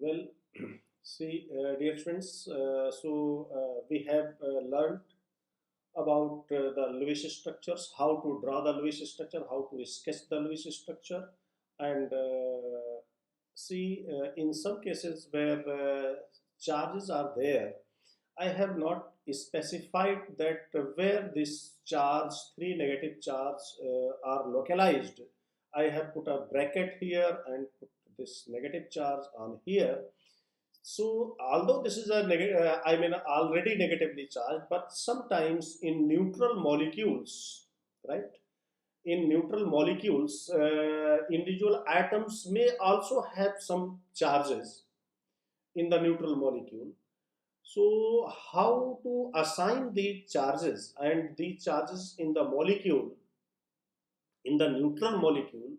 Well, see, dear friends, we have learned about the Lewis structures, how to draw the Lewis structure, how to sketch the Lewis structure, and in some cases where charges are there, I have not specified that where this charge, three negative charge are localized. I have put a bracket here and put this negative charge on here. So although this is a already negatively charged, but sometimes in neutral molecules, right? In neutral molecules, individual atoms may also have some charges in the neutral molecule. So how to assign the charges and the charges in the molecule, in the neutral molecule,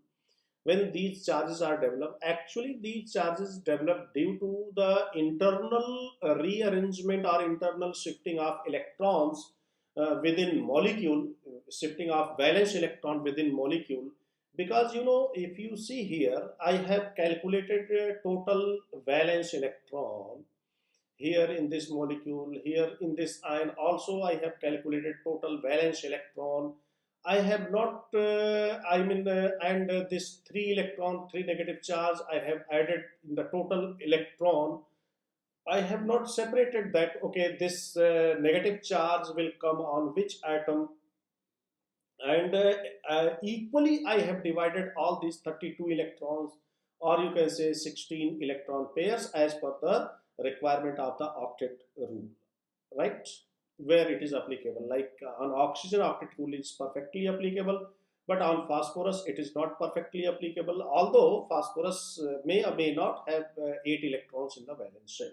when these charges are developed? Actually these charges develop due to the internal rearrangement or internal shifting of electrons within molecule, shifting of valence electron within molecule. Because if you see here, I have calculated total valence electron here in this molecule, here in this ion also I have calculated total valence electron. I have not, and this three negative charge I have added in the total electron. I have not separated that, okay, this negative charge will come on which atom, and equally I have divided all these 32 electrons, or you can say 16 electron pairs as per the requirement of the octet rule, right? Where it is applicable, like on oxygen octet rule is perfectly applicable, but on phosphorus it is not perfectly applicable, although phosphorus may or may not have 8 electrons in the valence shell,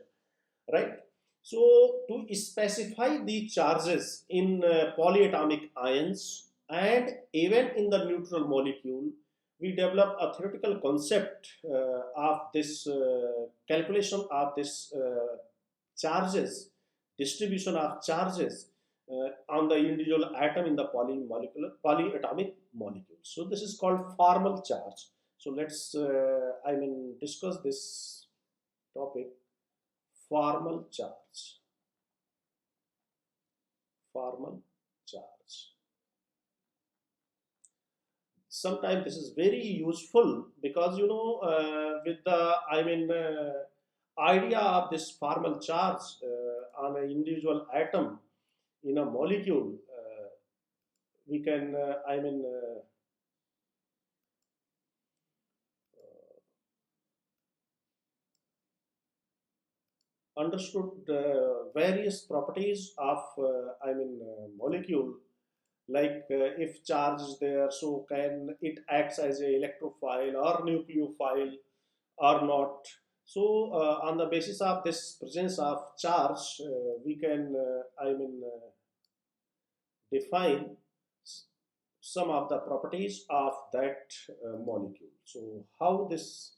right? So to specify the charges in polyatomic ions and even in the neutral molecule, we develop a theoretical concept of this calculation of this charges, distribution of charges on the individual atom in the polyatomic molecule. So this is called formal charge. So let's discuss this topic. Formal charge. Formal charge. Sometimes this is very useful because with the idea of this formal charge on an individual atom in a molecule, we can understood various properties of molecule, like if charge is there, so can it acts as a electrophile or nucleophile or not. So on the basis of this presence of charge, we can define some of the properties of that molecule. So how this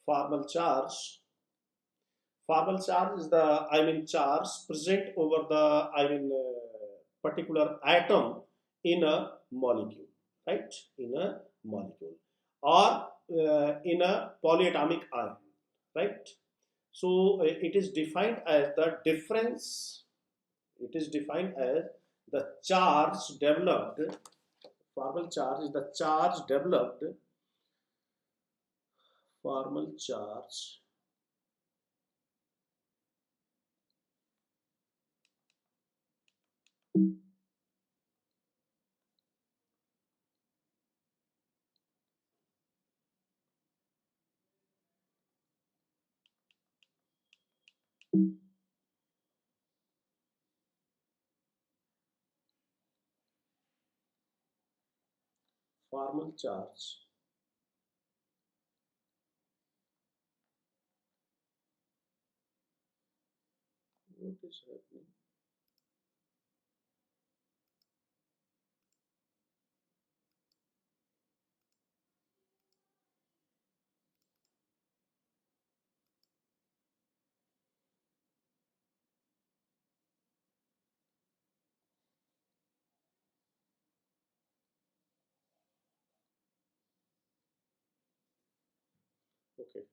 formal charge formal charge is the charge present over the particular atom in a molecule, right? In a molecule, or in a polyatomic ion, right? So it is defined as the difference. It is defined as the charge developed. Formal charge is the charge developed. Formal charge formal charge. What is happening? Okay.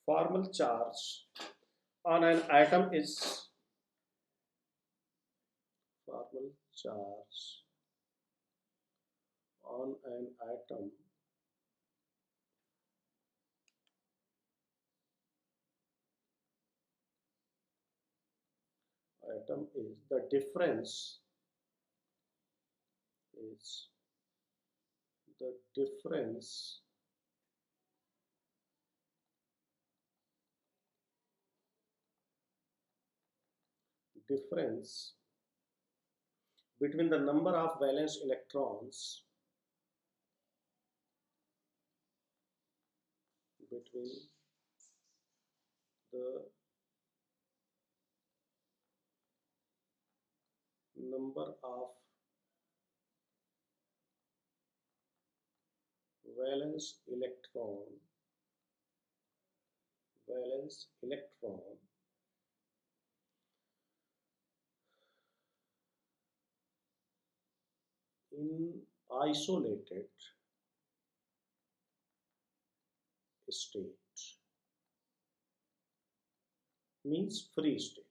formal charge on an atom is formal charge on an atom is the is difference difference between the number of valence electrons between the number of valence electron in isolated state means free state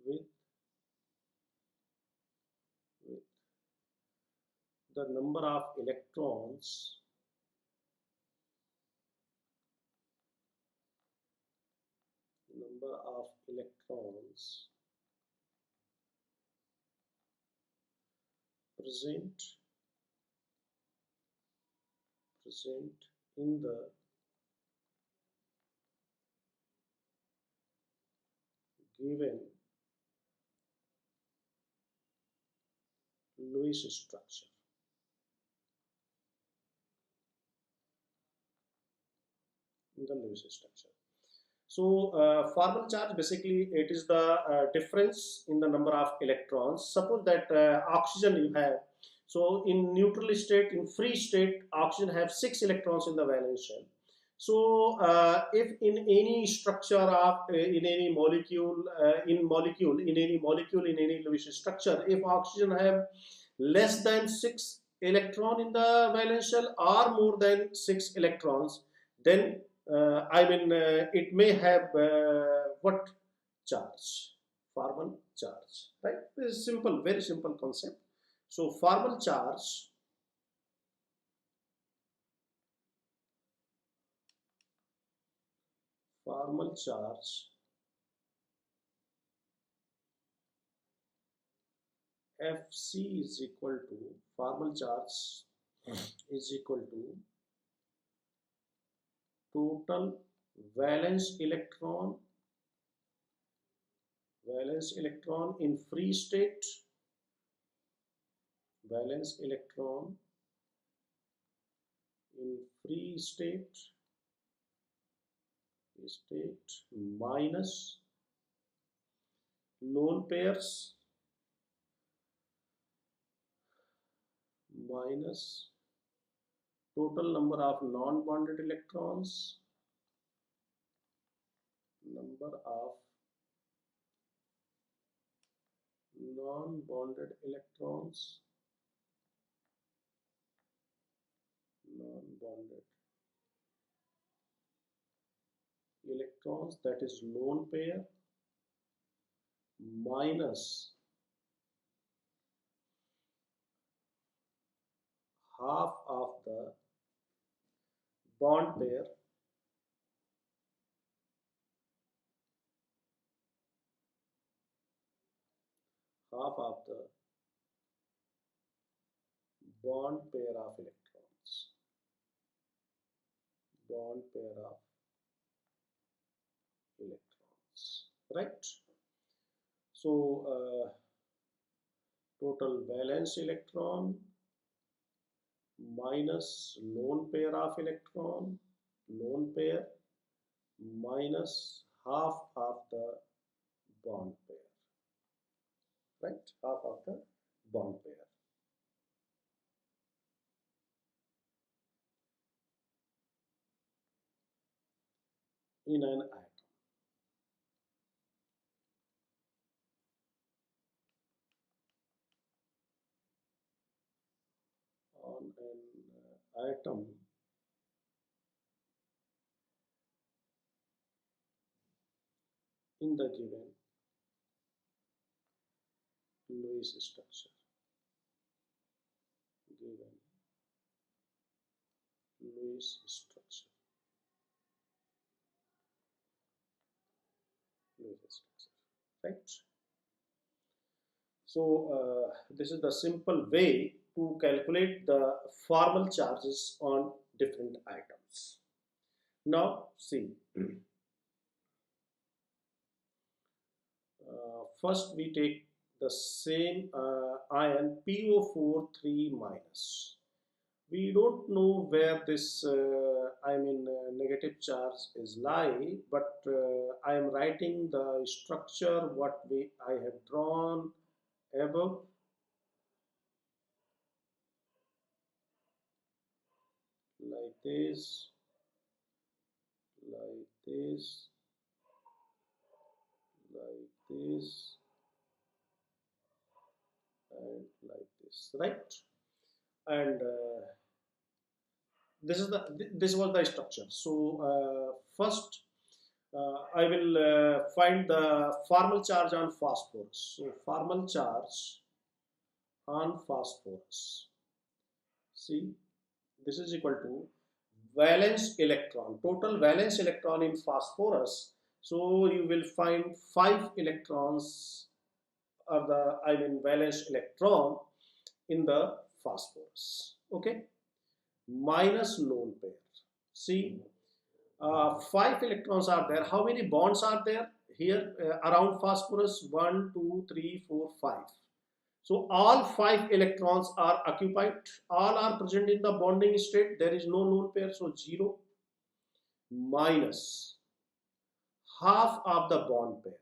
with the number of electrons present in the given Lewis structure. So formal charge basically it is the difference in the number of electrons. Suppose that oxygen you have. So in neutral state, in free state, oxygen have 6 electrons in the valence shell. So if in any structure of in any molecule in any Lewis structure, if oxygen have less than 6 electron in the valence shell or more than 6 electrons, then it may have what charge? Formal charge, right? This is simple, very simple concept. So formal charge Fc is equal to formal charge is equal to total valence electron in free state, valence electron in free state minus lone pairs minus total number of non-bonded electrons, non-bonded electrons that is lone pair minus half of the bond pair of electrons, right? So total valence electron minus lone pair of electron, minus half of the bond pair, right? Half of the bond pair. In an atom. an atom in the given Lewis structure. Given Lewis structure. Right? So this is the simple way to calculate the formal charges on different items. Now see, first we take the same ion PO4 3 minus. We don't know where this negative charge is lie, but I am writing the structure what I have drawn above. Like this, like this, like this, and like this, right? And this was the structure. So first I will find the formal charge on phosphorus. So formal charge on phosphorus. See, this is equal to valence electron, total valence electron in phosphorus. So you will find 5 electrons are the valence electron in the phosphorus. Okay, minus lone pair. See, 5 electrons are there. How many bonds are there here around phosphorus? 1, 2, 3, 4, 5. So all 5 electrons are occupied. All are present in the bonding state. There is no lone pair, so 0 minus half of the bond pair.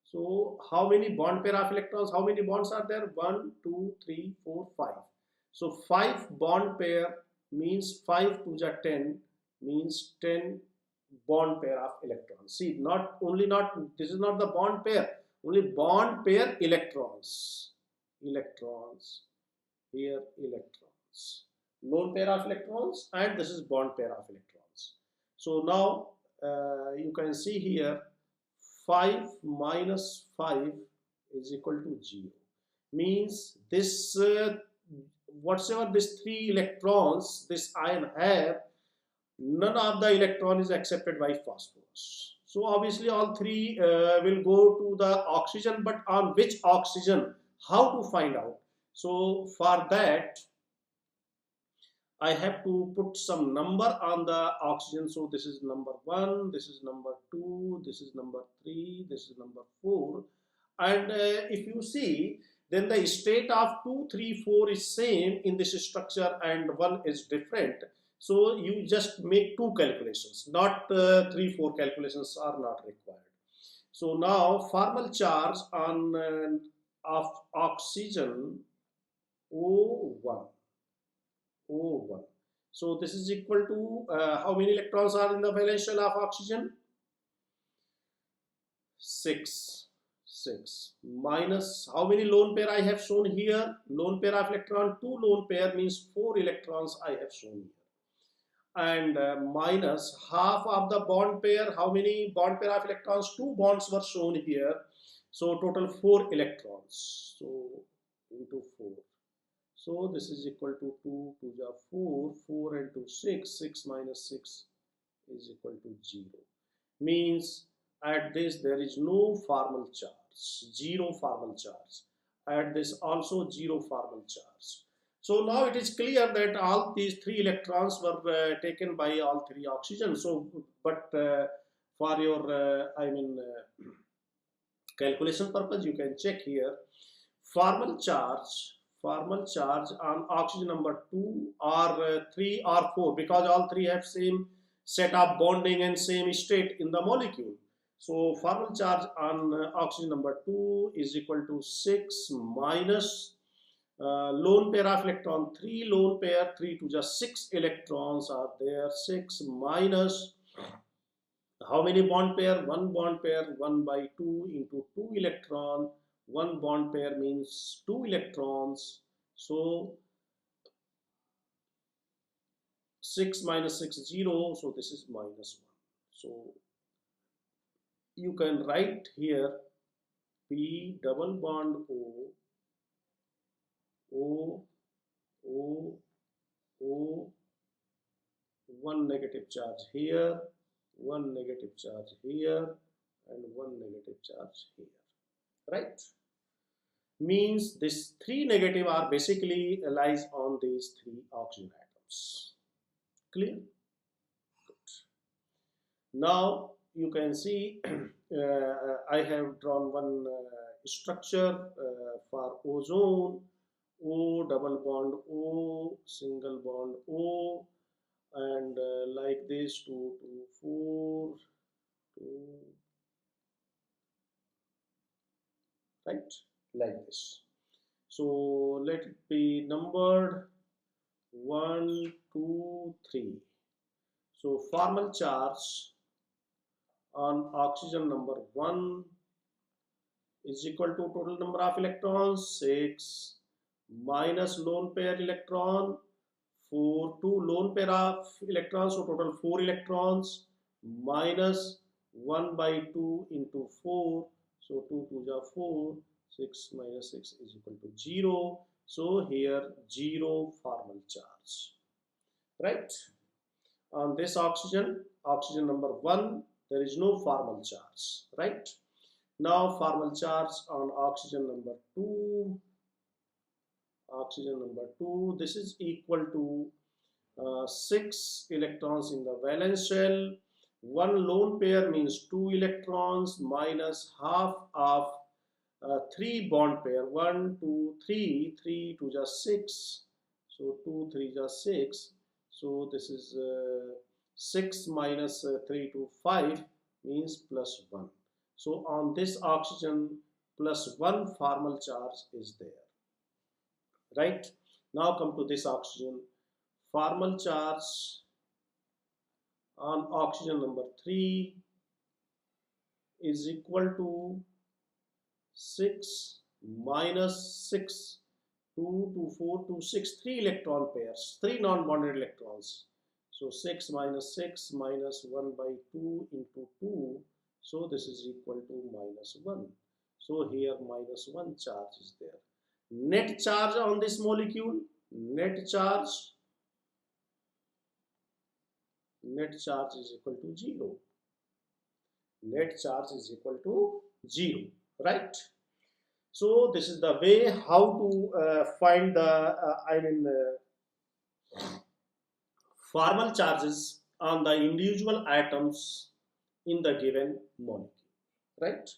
So how many bond pair of electrons? How many bonds are there? 1, 2, 3, 4, 5. So 5 bond pair means 5 to the 10 means 10 bond pair of electrons. See, this is not the bond pair, only bond pair electrons. Electrons, here electrons. Lone pair of electrons, and this is bond pair of electrons. So now you can see here 5 minus 5 is equal to 0. Means this whatever this 3 electrons this ion have, none of the electron is accepted by phosphorus. So obviously all 3 will go to the oxygen, but on which oxygen? How to find out? So for that I have to put some number on the oxygen. So this is number 1, this is number 2, this is number 3, this is number 4. And if you see, then the state of 2, 3, 4 is same in this structure and 1 is different. So you just make 2 calculations, not 3, 4 calculations are not required. So now formal charge on of oxygen O1. O1. So this is equal to how many electrons are in the valence shell of oxygen? 6. Minus how many lone pair I have shown here? Lone pair of electron, 2 lone pair means 4 electrons I have shown here. And minus half of the bond pair. How many bond pair of electrons? 2 bonds were shown here. So total 4 electrons. So into 4. So this is equal to 2 to the 4, 4 and 2 6, 6 minus 6 is equal to 0. Means at this there is no formal charge, 0 formal charge. At this also 0 formal charge. So now it is clear that all these 3 electrons were taken by all 3 oxygen. So, but for your calculation purpose, you can check here formal charge on oxygen number 2 or 3 or 4, because all 3 have same set of bonding and same state in the molecule. So formal charge on oxygen number 2 is equal to 6 minus lone pair of electron, 3 lone pair, 3 to just 6 electrons are there, 6 minus how many bond pair? 1 bond pair, 1 by 2 into 2 electron. 1 bond pair means 2 electrons. So 6 minus 6 0, so this is minus 1. So you can write here P double bond O, O, O, O, one negative charge here, one negative charge here, and one negative charge here, right? Means this 3 negative are basically lies on these 3 oxygen atoms. Clear? Good. Now you can see I have drawn one structure for ozone. O double bond O, single bond O, and like this 2 2 4 2, right, like this. So let it be numbered 1 2 3. So formal charge on oxygen number 1 is equal to total number of electrons 6 minus lone pair electron 4, 2 lone pair of electrons, so total 4 electrons minus 1 by 2 into 4, so 2 2 are 4, 6 minus 6 is equal to 0. So here 0 formal charge, right? On this oxygen number 1, there is no formal charge, right? Now formal charge on oxygen number 2. Oxygen number 2, this is equal to 6 electrons in the valence shell. 1 lone pair means 2 electrons minus half of 3 bond pair. 1 2 3, 3 2 just 6, so 2 3 just 6, so this is 6 minus 3 to 5 means plus 1. So on this oxygen plus 1 formal charge is there, right? Now come to this oxygen. Formal charge on oxygen number 3 is equal to 6 minus 6, 2 to 4 to 6, 3 electron pairs, 3 non-bonded electrons. So 6 minus 6 minus 1 by 2 into 2, so this is equal to minus 1. So here minus 1 charge is there. Net charge on this molecule, net charge is equal to 0. Net charge is equal to 0, right? So this is the way how to find the formal charges on the individual atoms in the given molecule, right?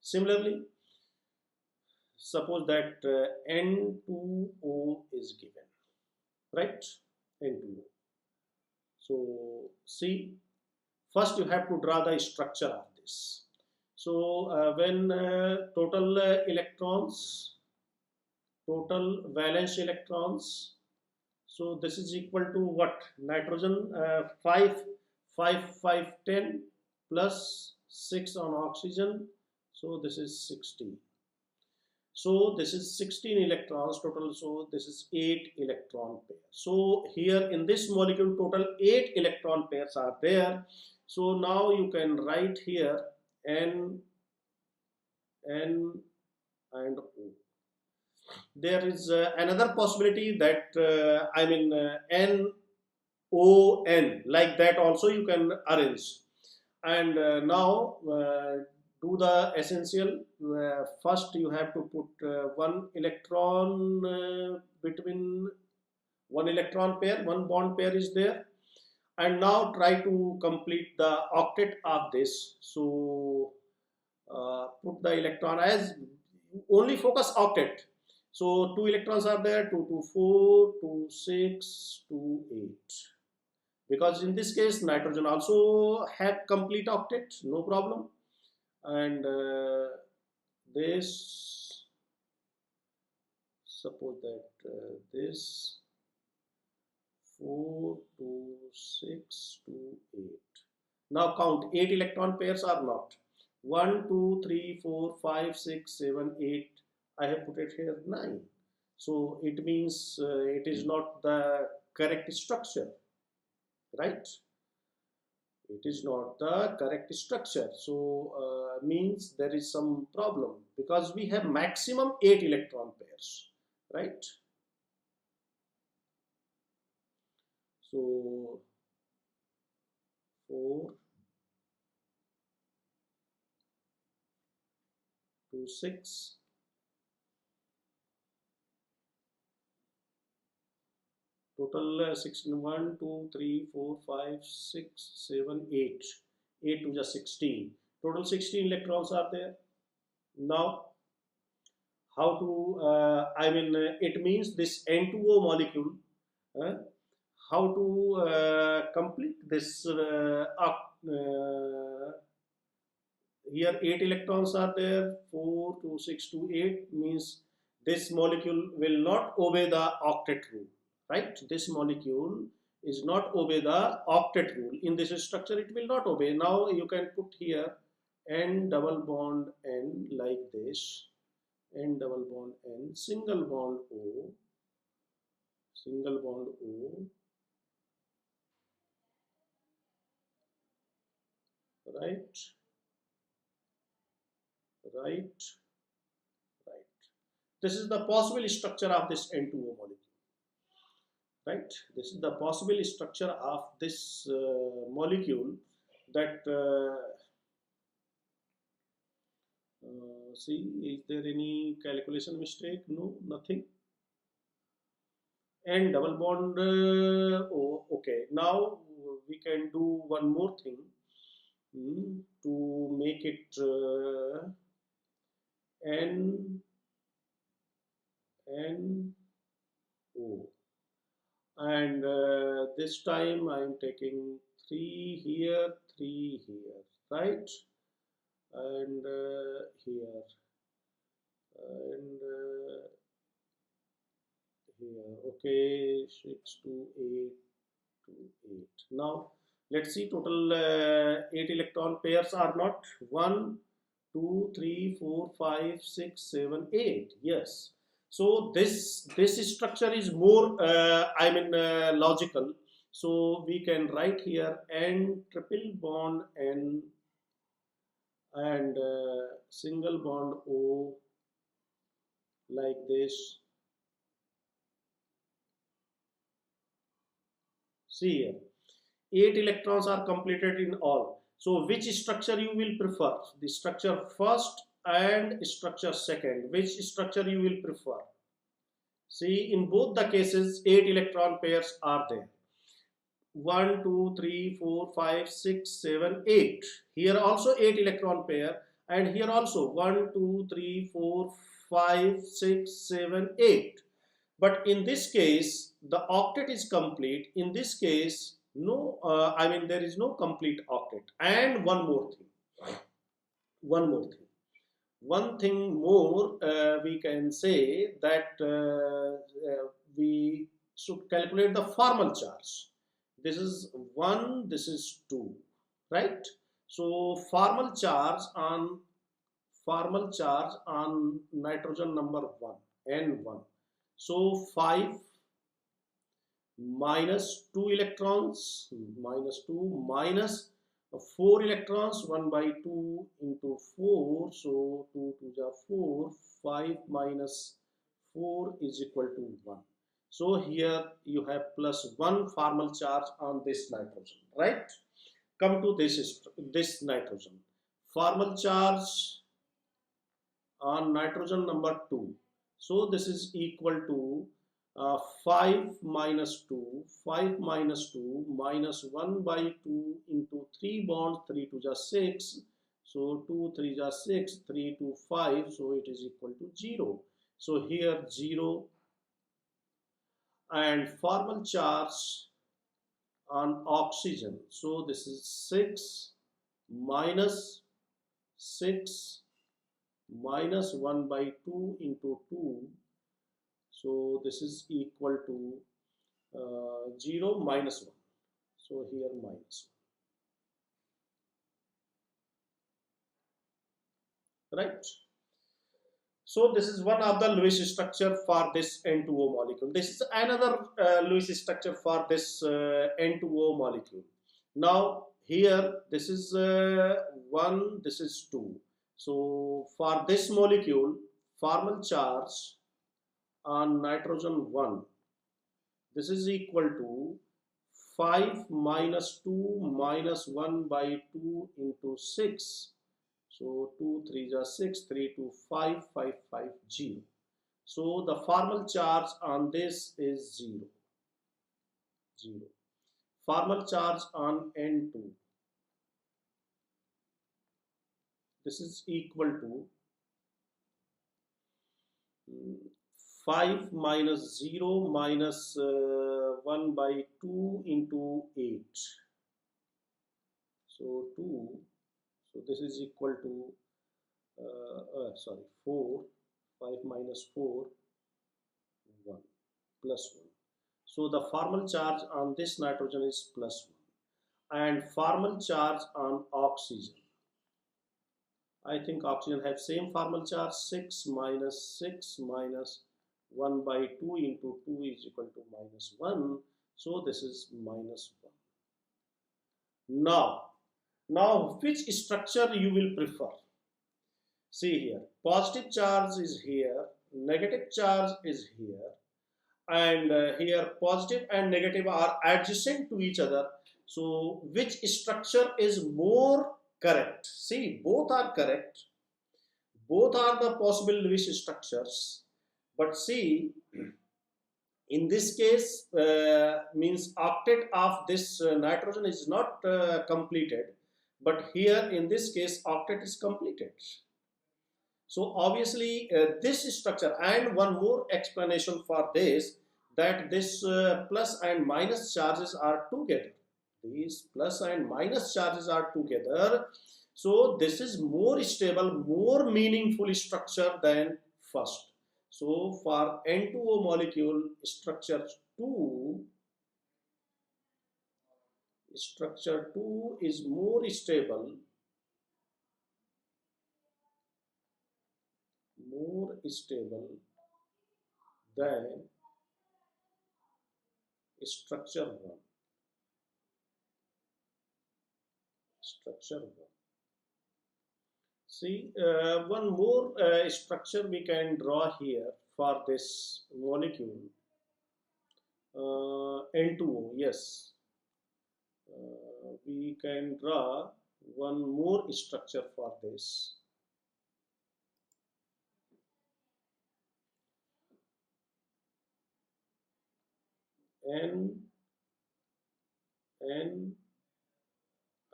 Similarly, suppose that N2O is given, right? N2O. So see, first you have to draw the structure of this. So when total electrons, total valence electrons, so this is equal to what? Nitrogen 5 5 5 10 plus 6 on oxygen, so this is 16. So this is 16 electrons total, so this is 8 electron pairs. So here in this molecule total 8 electron pairs are there. So now you can write here N and O. There is another possibility that N O N, like that also you can arrange. And now do the essential. First you have to put 1 electron between 1 electron pair, 1 bond pair is there, and now try to complete the octet of this. So put the electron as only focus octet. So 2 electrons are there, 2 to 4, 2 6, 2 8. Because in this case nitrogen also have complete octet, no problem. And this, suppose that this 4 to 6 to 8. Now count 8 electron pairs or not. 1 2 3 4 5 6 7 8. I have put it here 9. So it means it is not the correct structure. right? It is not the correct structure. So means there is some problem, because we have maximum 8 electron pairs, right? So 4 to 6, total 16, 1, 2, 3, 4, 5, 6, 7, 8. 8 to just 16. Total 16 electrons are there. Now, how to, it means this N2O molecule, uh, how to complete this, here 8 electrons are there, 4 to 6 to 8, means this molecule will not obey the octet rule, right? This molecule is not obey the octet rule. In this structure, it will not obey. Now you can put here N double bond N like this, N double bond N, single bond O, right, right, right. This is the possible structure of this N2O molecule. Right, this is the possible structure of this molecule, that see, is there any calculation mistake? No, nothing. And double bond, oh, okay, now we can do one more thing, to make it N O, and this time I am taking 3 here, 3 here, right, and here, and here, okay, 6 to 8 to 8. Now let's see, total 8 electron pairs are not 1, 2, 3, 4, 5, 6, 7, 8. Yes. So this structure is more logical. So we can write here N triple bond N and single bond O like this. See here, 8 electrons are completed in all. So which structure you will prefer? The structure first and structure second. Which structure you will prefer? See, in both the cases, 8 electron pairs are there. 1, 2, 3, 4, 5, 6, 7, 8. Here also 8 electron pair, and here also 1, 2, 3, 4, 5, 6, 7, 8. But in this case, the octet is complete. In this case, no, there is no complete octet. And one more thing. One thing more, we can say that we should calculate the formal charge. This is 1, this is 2, right? So formal charge on nitrogen number 1, N1. So 5 minus 2 electrons, minus 2 minus 4 electrons, 1 by 2 into 4, so 2 to the 4, 5 minus 4 is equal to 1. So here you have plus 1 formal charge on this nitrogen, right? Come to this nitrogen. Formal charge on nitrogen number 2. So this is equal to 5 minus 2 minus 1 by 2 into 3 bonds, 3 to just 6. So 2, 3 just 6, 3 to 5, so it is equal to 0. So here 0, and formal charge on oxygen. So this is 6 minus 1 by 2 into 2. So this is equal to 0 minus 1. So here minus 1. Right. So this is one of the Lewis structure for this N2O molecule. This is another Lewis structure for this N2O molecule. Now here this is 1, this is 2. So for this molecule, formal charge on nitrogen 1, this is equal to 5 minus 2 minus 1 by 2 into 6. So 2 3 are 6, 3 2 5, 5 5 0. So the formal charge on this is 0, 0. Formal charge on N2, this is equal to 5 minus 0 minus 1 by 2 into 8. So 2, so this is equal to 4, 5 minus 4, 1, plus 1. So the formal charge on this nitrogen is plus 1. And formal charge on oxygen, I think oxygen have same formal charge, 6 minus 1 by 2 into 2 is equal to minus 1. So this is minus 1. Now which structure you will prefer? See here, positive charge is here, negative charge is here, and here positive and negative are adjacent to each other. So which structure is more correct? See, both are correct, both are the possible Lewis structures, but see, in this case means octet of this nitrogen is not completed, but here in this case octet is completed. So obviously this structure, and one more explanation for this, that this plus and minus charges are together. These plus and minus charges are together. So this is more stable, more meaningful structure than first. So for N2O molecule, structure 2 is more stable, than structure 1. See, one more structure we can draw here for this molecule, N2O. Yes, we can draw one more structure for this. N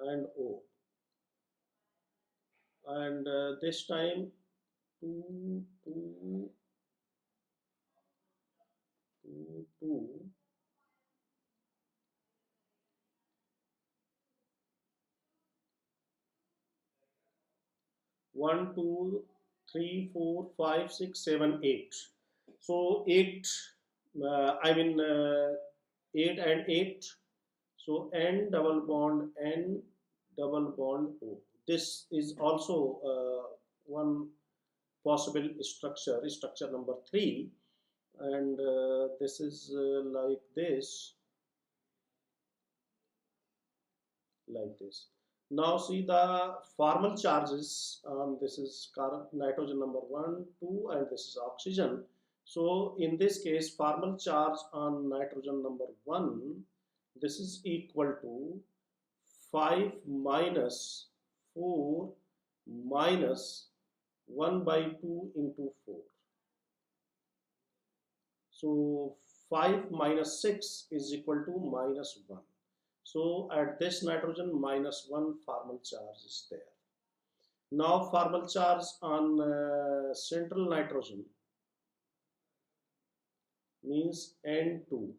and O, and this time 2 2 2 2 1 2 3 4 5 6 7 8. So 8, I mean 8 and 8. So N double bond O. This is also one possible structure, structure number 3, and this is like this, Now see the formal charges. This is nitrogen number 1, 2, and this is oxygen. So in this case, formal charge on nitrogen number 1, this is equal to 5 minus 4 minus 1 by 2 into 4. So 5 minus 6 is equal to minus 1. So at this nitrogen, minus 1 formal charge is there. Now formal charge on central nitrogen means N2.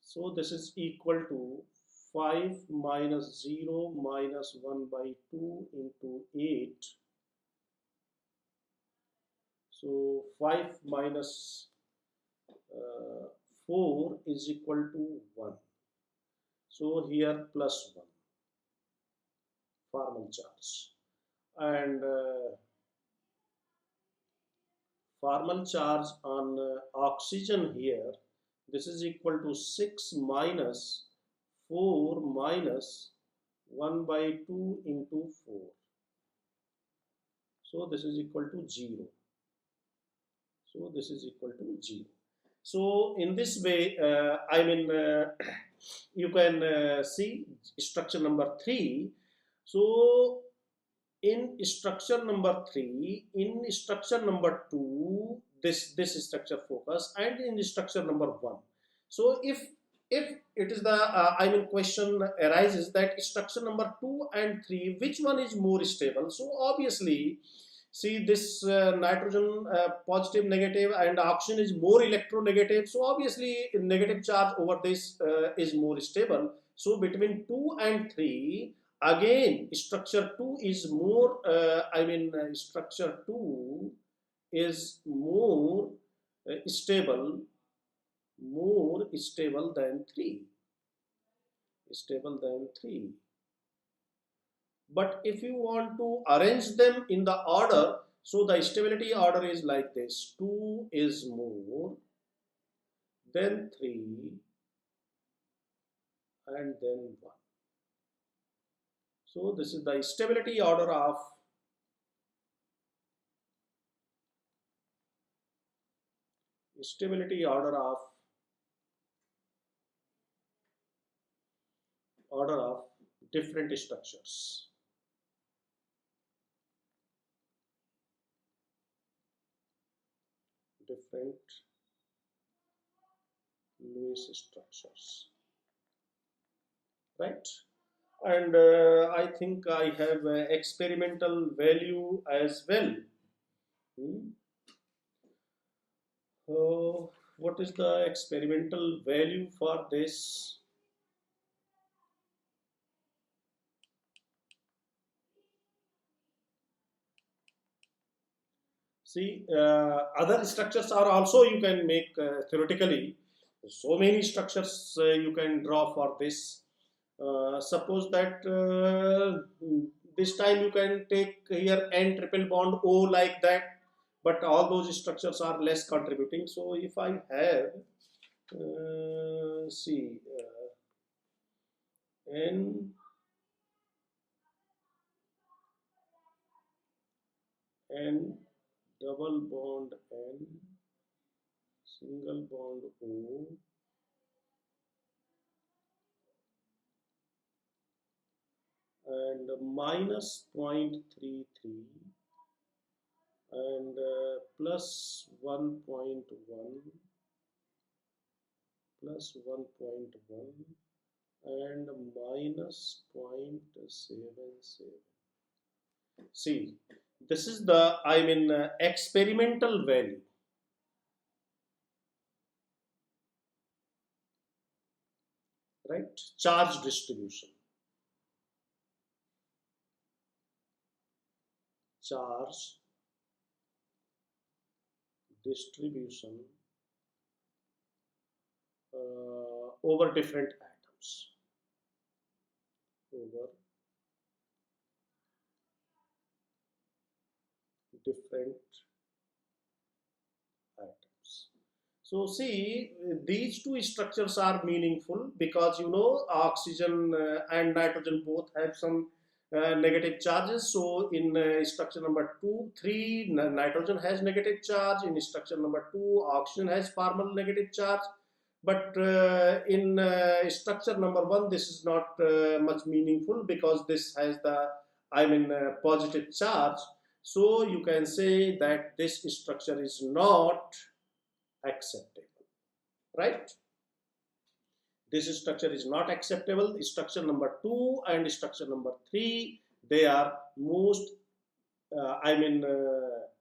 So this is equal to 5 minus 0 minus 1 by 2 into 8. So 5 minus 4 is equal to 1. So here plus 1 formal charge, and formal charge on oxygen here, this is equal to 6 minus 4 minus 1 by 2 into 4. So this is equal to 0. So this is equal to 0. So in this way, you can see structure number 3. So in structure number 3, in structure number 2, this structure focus, and in structure number 1. So if it is the question arises that structure number 2 and 3, which one is more stable? So obviously, see this nitrogen positive negative and oxygen is more electronegative, so obviously negative charge over this is more stable. So between 2 and 3, again structure 2 is more structure 2 is more stable than 3, but if you want to arrange them in the order, so the stability order is like this: 2 is more, then 3, and then 1. So this is the stability order of different structures. Different Lewis structures, right? And I think I have experimental value as well. What is the experimental value for this? See, other structures are also you can make theoretically. So many structures you can draw for this. Suppose that this time you can take here N triple bond O like that, but all those structures are less contributing. So if I have N double bond N, single bond O, and minus 0.33 and plus 1.1 and minus 0.77. See, this is the experimental value, right? Charge distribution. Over different atoms. So see, these two structures are meaningful because oxygen and nitrogen both have some negative charges. So in structure number 2, 3, nitrogen has negative charge. In structure number 2, oxygen has formal negative charge. But in structure number 1, this is not much meaningful because this has the positive charge. So you can say that this structure is not acceptable, right? This structure is not acceptable. Structure number 2 and structure number 3, they are most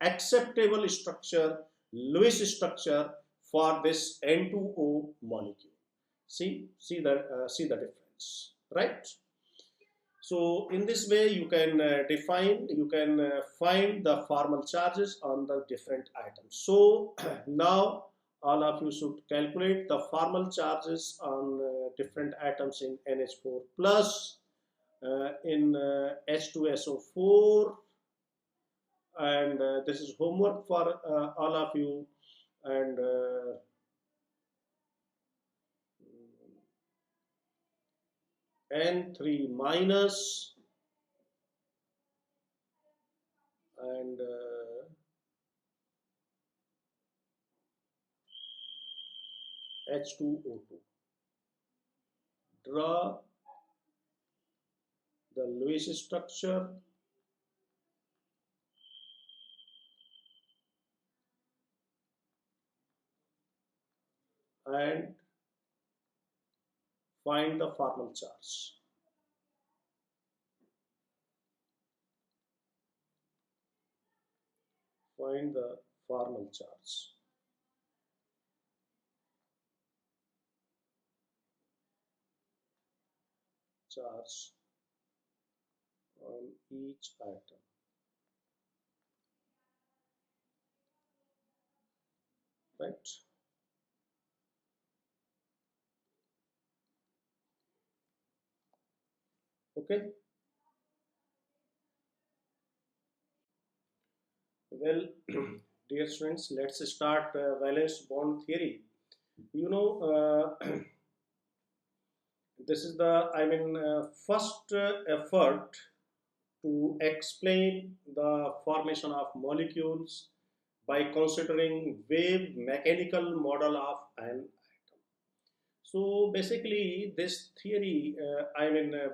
acceptable structure, Lewis structure for this N2O molecule. See the difference, right? So in this way you can find the formal charges on the different items. So now all of you should calculate the formal charges on different atoms in NH4 plus, in H2SO4, and this is homework for all of you. And N3 minus and H2O2. Draw the Lewis structure and find the formal charge. Find the formal charge. Charge on each atom. Right? Okay. Well, dear students, let's start valence bond theory. You know, this is the, first effort to explain the formation of molecules by considering wave mechanical model of an atom. So basically, this theory,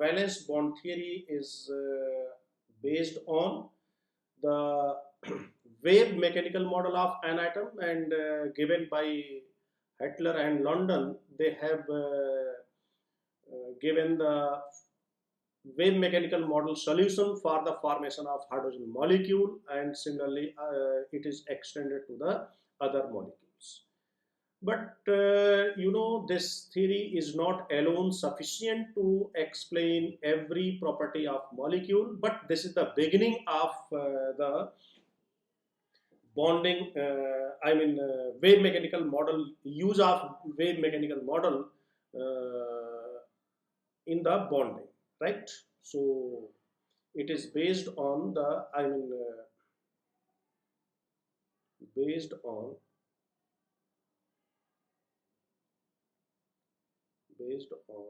valence bond theory is based on the wave mechanical model of an atom, and given by Hitler and London. They have given the wave mechanical model solution for the formation of hydrogen molecule, and similarly it is extended to the other molecules. But this theory is not alone sufficient to explain every property of molecule, but this is the beginning of the bonding, wave mechanical model, use of wave mechanical model in the bonding, right? So it is based on the, based on based on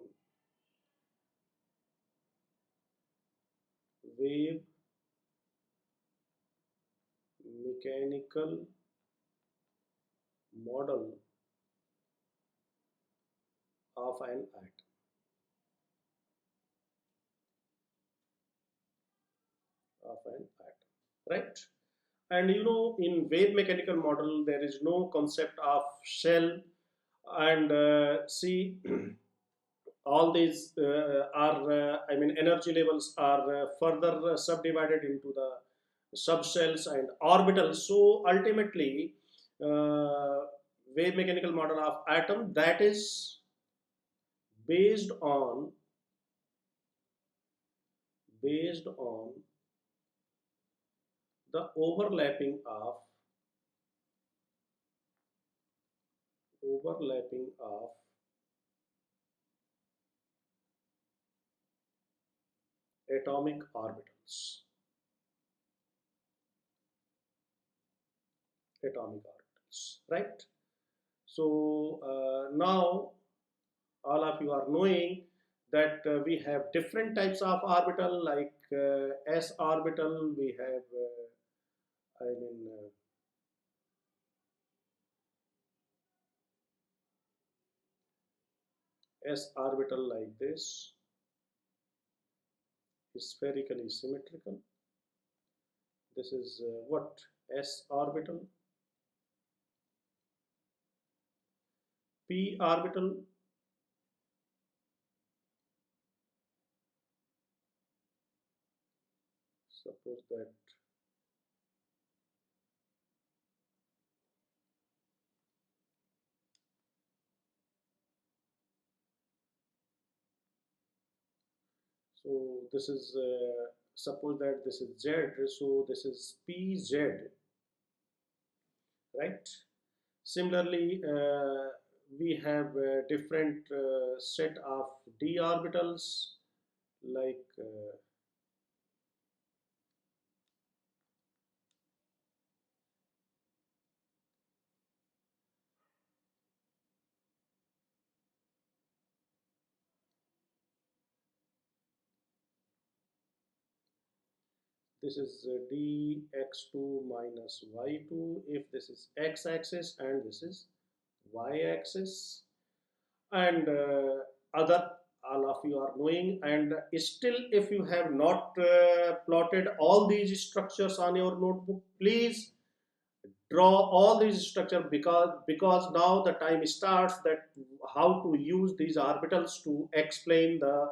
wave mechanical model of an atom. Of an atom, right? And in wave mechanical model, there is no concept of shell, and see, all these are, energy levels are further subdivided into the subcells and orbitals. So ultimately, uh, wave mechanical model of atom, that is based on the overlapping of atomic orbitals. Right? So now all of you are knowing that we have different types of orbital, like s orbital. We have I mean s orbital like this, spherically symmetrical. This is what s orbital. P orbital, suppose that so this is suppose that this is Z, so this is PZ, right? Similarly, we have a different set of d orbitals, like this is dx2 minus y2 if this is x-axis and this is y-axis, and other all of you are knowing. And still if you have not plotted all these structures on your notebook, please draw all these structure, because now the time starts that how to use these orbitals to explain the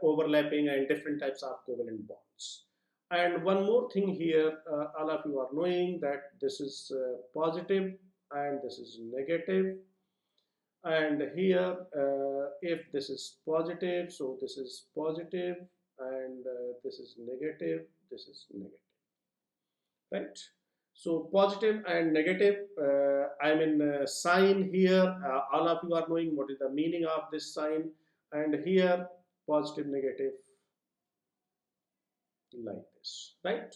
overlapping and different types of covalent bonds. And one more thing here, all of you are knowing that this is positive and this is negative, and here if this is positive, so this is positive, and this is negative, this is negative, right? So positive and negative, sign here, all of you are knowing what is the meaning of this sign, and here positive negative like this, right?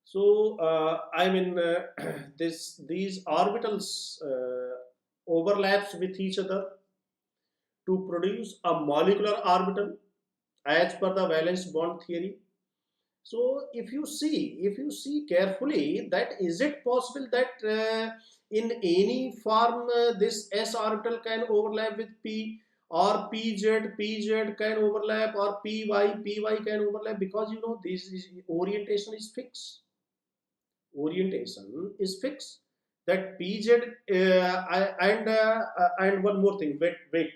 So these orbitals overlaps with each other to produce a molecular orbital as per the valence bond theory. So if you see carefully, that is it possible that in any form this s orbital can overlap with p, or pz can overlap, or py can overlap, because you know this is, orientation is fixed. Orientation is fixed. That pz and one more thing. Wait.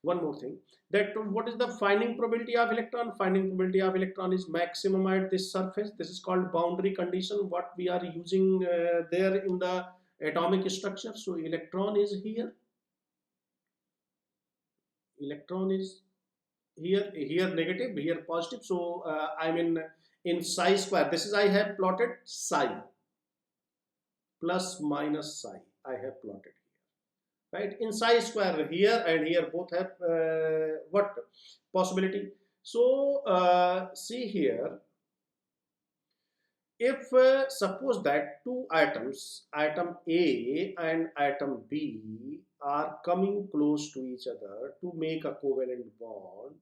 One more thing. That what is the finding probability of electron? Finding probability of electron is maximum at this surface. This is called boundary condition, what we are using there in the atomic structure. So electron is here. Electron is here negative, here positive. So in psi square, this is I have plotted psi plus minus psi, I have plotted here, right? In psi square, here and here both have what possibility. So see here, if suppose that two atoms, atom A and atom B, are coming close to each other to make a covalent bond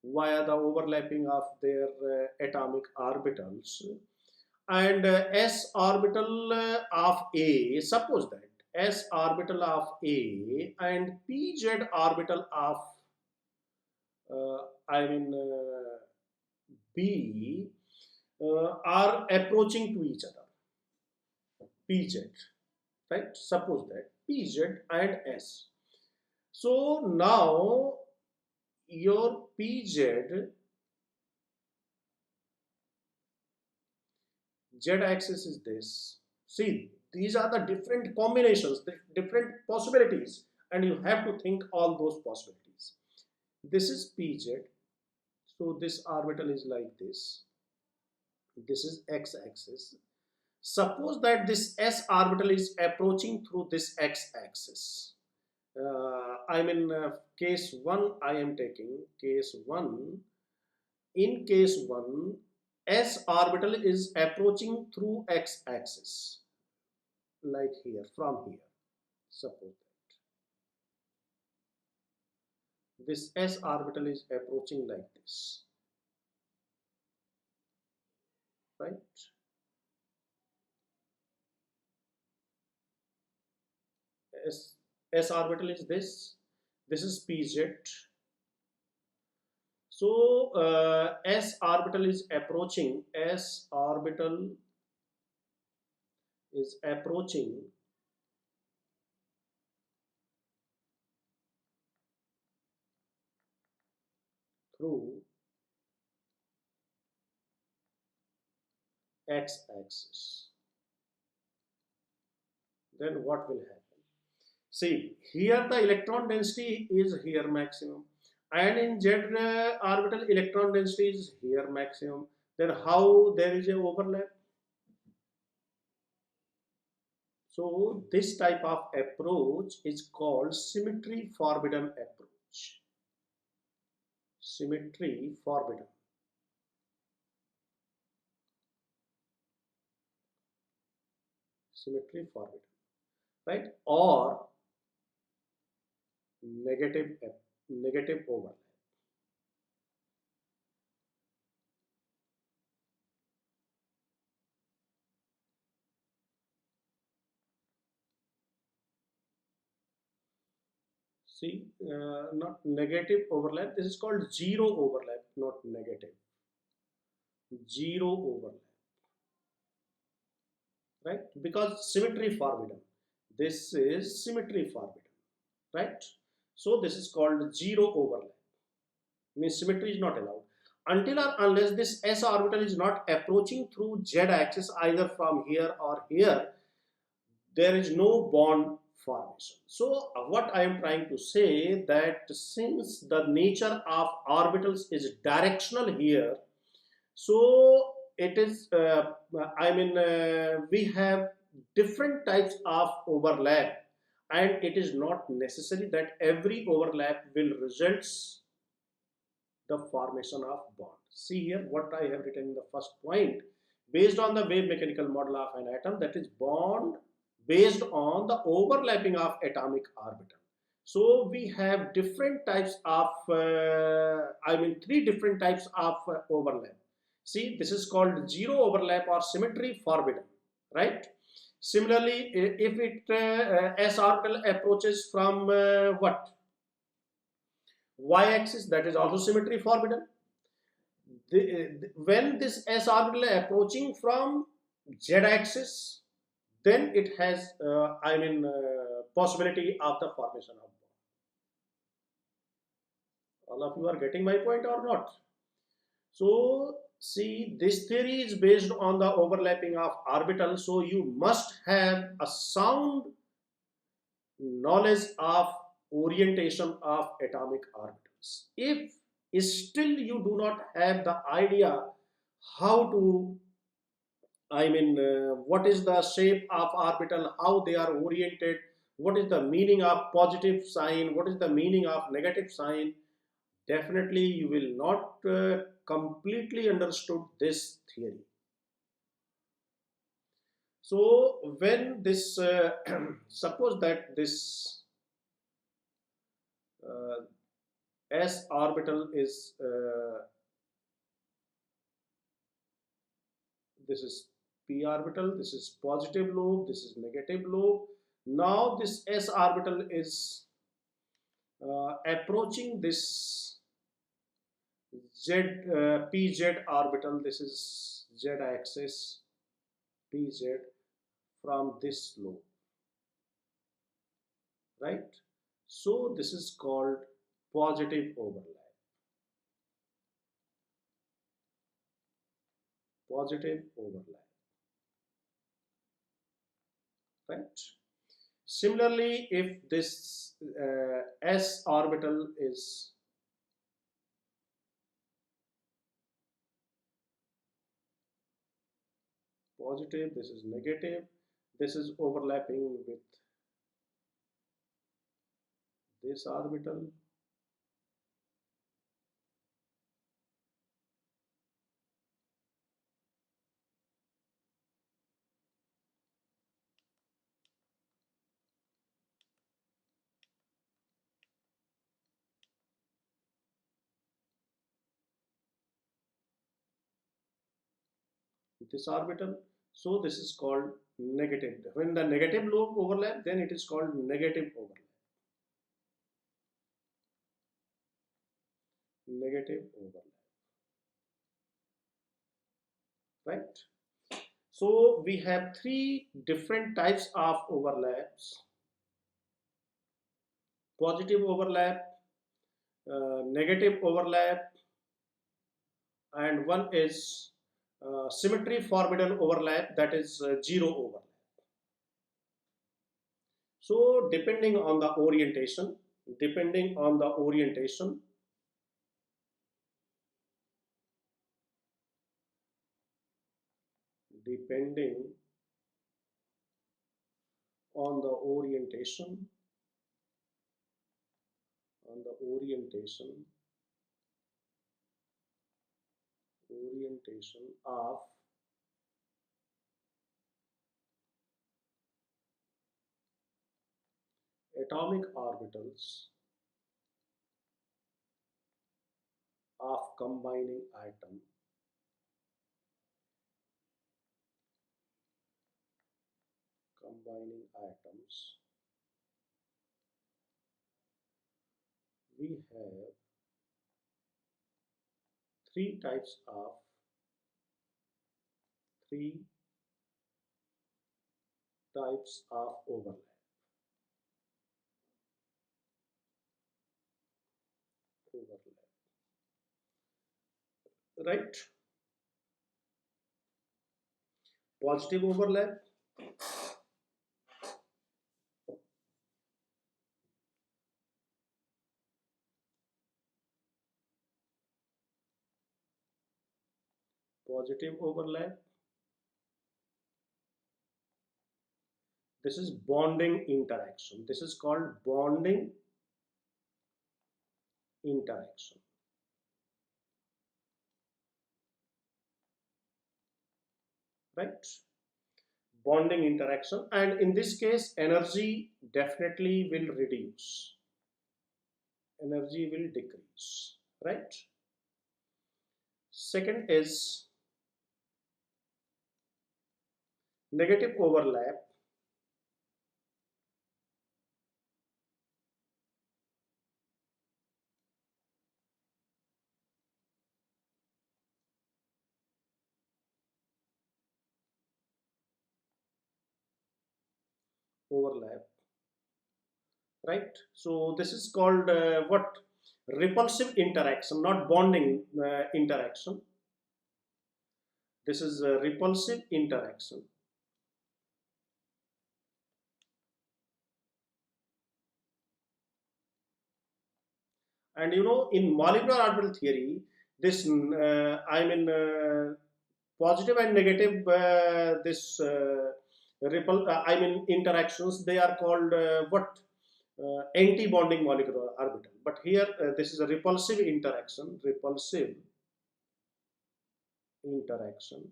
via the overlapping of their atomic orbitals, and s orbital of A, suppose that s orbital of A and pz orbital of B are approaching to each other, pz, right? Suppose that pz and s. So now your pz z-axis is this. See, these are the different combinations, the different possibilities, and you have to think all those possibilities. This is pz, so this orbital is like this. This is x-axis. Suppose that this s orbital is approaching through this x-axis. Case 1 I am taking case 1. In case 1, s orbital is approaching through x-axis, like here, from here. Suppose that this s orbital is approaching like this, right? S orbital is this. This is pz. So s orbital is approaching. S orbital is approaching through x-axis. Then what will happen? See, here the electron density is here maximum, and in z orbital electron density is here maximum. Then how there is a overlap? So this type of approach is called symmetry forbidden approach. Symmetry forbidden. Symmetry forbidden, right? Or negative overlap. See, not negative overlap. This is called zero overlap, not negative. Zero overlap, right? Because symmetry forbidden. This is symmetry forbidden, right? So this is called zero overlap. Means symmetry is not allowed until or unless this s orbital is not approaching through z axis either from here or here. There is no bond formation. So what I am trying to say that since the nature of orbitals is directional here, so it is we have different types of overlap, and it is not necessary that every overlap will results the formation of bond. See here what I have written in the first point. Based on the wave mechanical model of an atom, that is bond based on the overlapping of atomic orbital. So we have different types of, three different types of overlap. See, this is called zero overlap or symmetry forbidden, right? Similarly, if it s orbital approaches from what? Y-axis, that is also symmetry forbidden. When this s orbital approaching from z-axis, then it has possibility of the formation of bond. All of you are getting my point or not? So see, this theory is based on the overlapping of orbitals, so you must have a sound knowledge of orientation of atomic orbitals. If still you do not have the idea how to what is the shape of orbital, how they are oriented, what is the meaning of positive sign, what is the meaning of negative sign, definitely you will not completely understood this theory. So when this suppose that this s orbital is this is p orbital, this is positive lobe, this is negative lobe. Now this s orbital is approaching this pz orbital, this is z axis pz from this lobe, right? So this is called positive overlap. Positive overlap, right? Similarly, if this s orbital is positive, this is negative, this is overlapping with this orbital, this orbital. So this is called negative. When the negative lobe overlap, then it is called negative overlap. Negative overlap, right? So we have three different types of overlaps: positive overlap, negative overlap, and one is symmetry forbidden overlap, that is zero overlap. So depending on the orientation, depending on the orientation, depending on the orientation, on the orientation of atomic orbitals of combining atoms we have three types of overlap. Right? Positive overlap, positive overlap. This is bonding interaction. This is called bonding interaction. Right? Bonding interaction, and in this case energy definitely will reduce, energy will decrease, right? Second is negative overlap. Overlap, right? So this is called what? Repulsive interaction, not bonding interaction. This is a repulsive interaction. And you know, in molecular orbital theory, this positive and negative interactions, they are called what? Anti-bonding molecular orbital. But here this is a repulsive interaction. Repulsive interaction.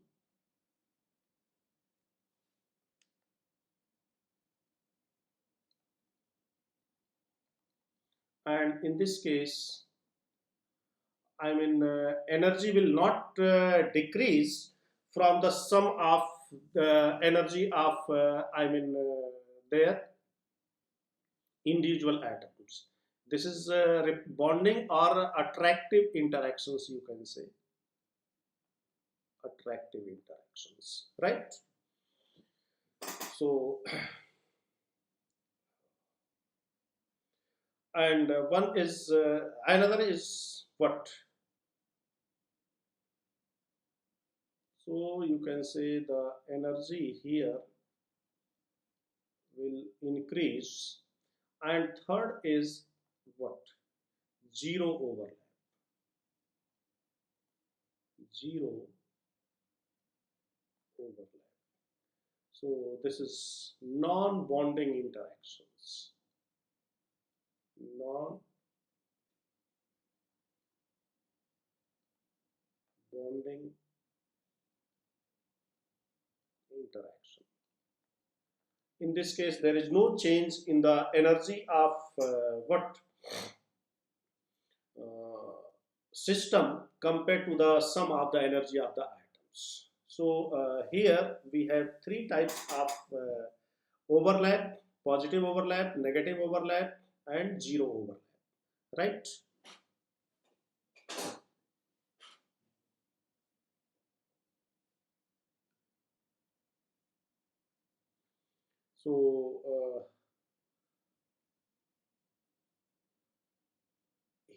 And in this case, energy will not decrease from the sum of the energy of their individual atoms. This is bonding or attractive interactions, you can say. Attractive interactions, right? So, and one is another is what? So you can say the energy here will increase, and third is what? Zero overlap. Zero overlap. So this is non-bonding interactions. Non-bonding interaction. In this case, there is no change in the energy of what? System compared to the sum of the energy of the atoms. So here we have three types of overlap: positive overlap, negative overlap, and zero overlap, right? So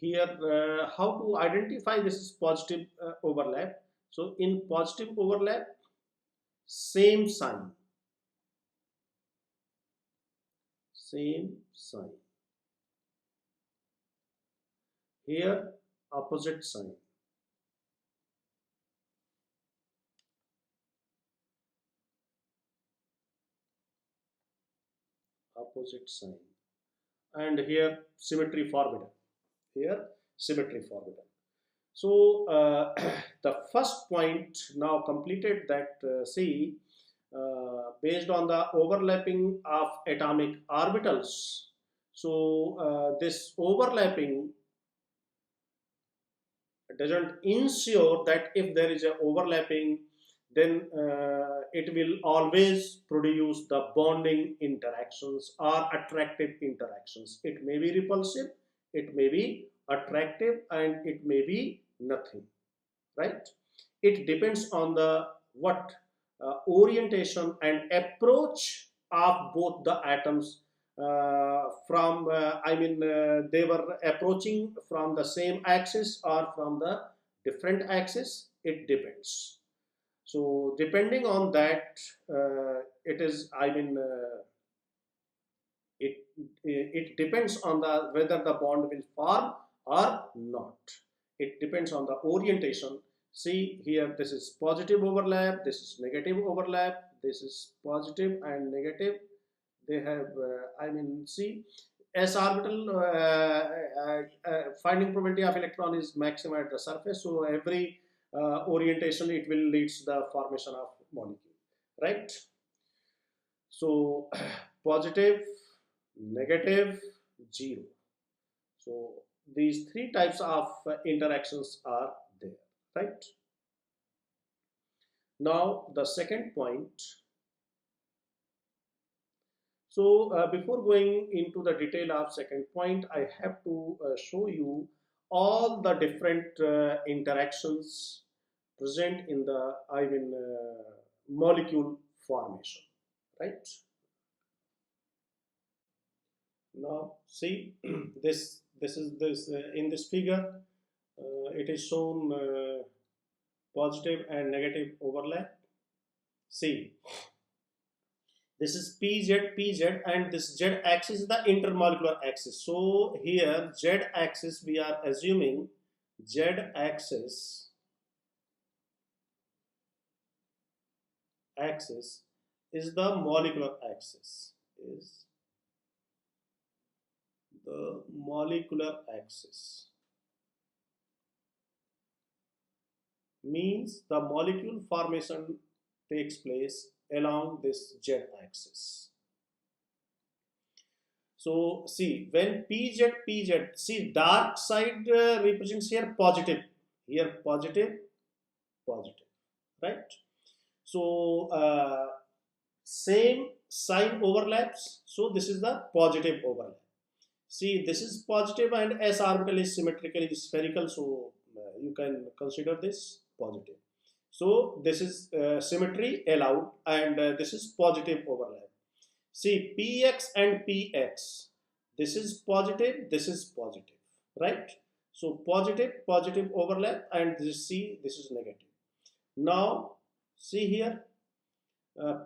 here how to identify this is positive overlap. So in positive overlap, same sign, here opposite sign, and here symmetry forbidden, so the first point now completed, that see, based on the overlapping of atomic orbitals. So this overlapping doesn't ensure that if there is a overlapping, then it will always produce the bonding interactions or attractive interactions. It may be repulsive, it may be attractive, and it may be nothing, right? It depends on the what orientation and approach of both the atoms from they were approaching from the same axis or from the different axis. It depends. So depending on that, it is it it depends on the whether the bond will form or not. It depends on the orientation. See here, this is positive overlap, this is negative overlap, this is positive and negative. They have see, s orbital finding probability of electron is maximum at the surface, so every orientation it will leads to the formation of molecule, right? So positive, negative, zero. So these three types of interactions are there, right? Now the second point. So before going into the detail of second point, I have to show you all the different interactions present in the molecule formation, right? Now see, this is this in this figure, it is shown positive and negative overlap. See, this is PZ, and this Z axis is the intermolecular axis. So here Z axis, we are assuming Z axis is the molecular axis, is the molecular axis. Means the molecule formation takes place along this Z axis. So see, when PZ, see, dark side represents here positive, positive, right? So same sign overlaps, so this is the positive overlap. See, this is positive and s orbital is symmetrically spherical, so you can consider this positive. So this is symmetry allowed, and this is positive overlap. See, px and px, this is positive, this is positive, right? So positive overlap, and this is negative. Now see here,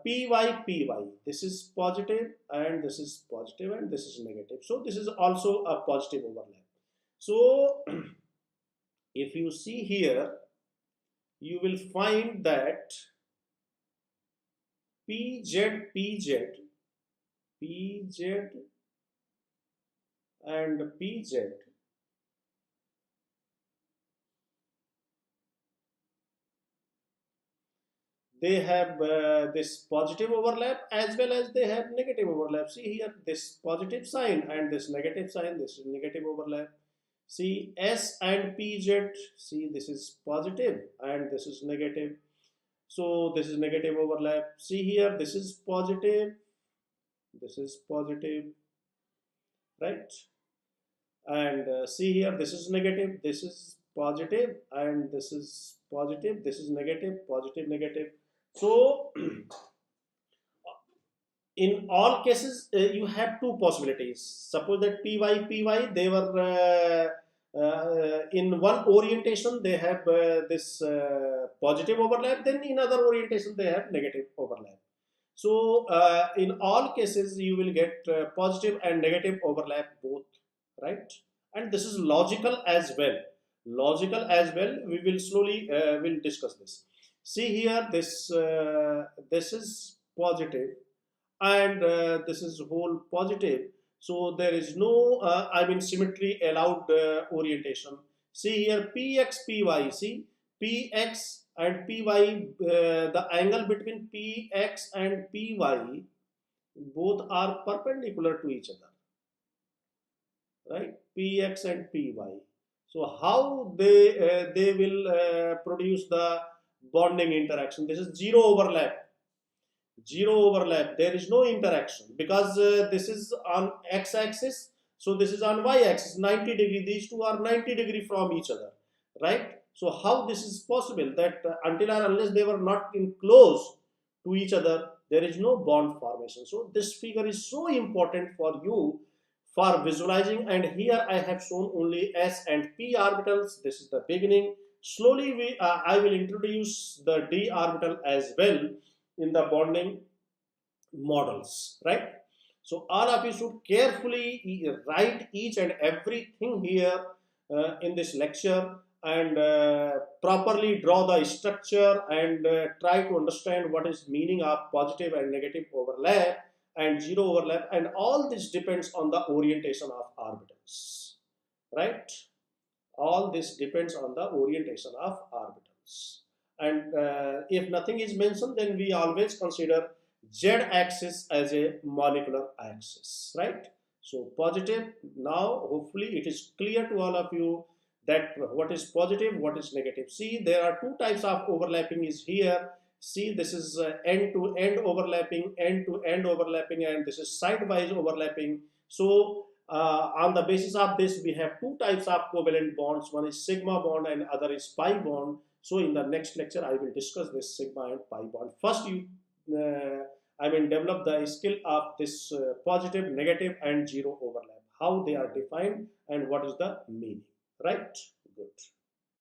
py, this is positive, and this is positive, and this is negative. So this is also a positive overlap. So if you see here, you will find that PZ and PZ, they have this positive overlap as well as they have negative overlap. See here, this positive sign and this negative sign, this is negative overlap. See, S and PZ, see, this is positive and this is negative. So this is negative overlap. See here, this is positive, right? And see here, this is negative, this is positive, and this is positive, this is negative, positive, negative. So in all cases, you have two possibilities. Suppose that PY, they were in one orientation, they have this positive overlap, then in other orientation, they have negative overlap. So in all cases, you will get positive and negative overlap both, right? And this is logical as well. We will slowly will discuss this. See here, this is positive, and this is whole positive. So there is no symmetry allowed orientation. See here, px, py. See, px and py, the angle between px and py, both are perpendicular to each other, right? Px and py. So how they will produce the bonding interaction? This is zero overlap. There is no interaction, because this is on x-axis, So this is on y-axis 90 degree. These two are 90 degree from each other, right? So how this is possible that until or unless they were not in close to each other, there is no bond formation. So this figure is so important for you for visualizing, and here I have shown only s and p orbitals. This is the beginning. Slowly I will introduce the d orbital as well in the bonding models, right? So all of you should carefully write each and everything here in this lecture, and properly draw the structure, and try to understand what is meaning of positive and negative overlap and zero overlap, and all this depends on the orientation of orbitals, right? All this depends on the orientation of orbitals. And if nothing is mentioned, then we always consider z-axis as a molecular axis, right? So positive, now hopefully it is clear to all of you that what is positive, what is negative. See, there are two types of overlapping is here. See, this is end-to-end overlapping, end-to-end overlapping, and this is side-wise overlapping. So on the basis of this, we have two types of covalent bonds. One is sigma bond and other is pi bond. So in the next lecture, I will discuss this sigma and pi bond. First, I will develop the skill of this positive, negative, and zero overlap, how they are defined and what is the meaning, right? Good.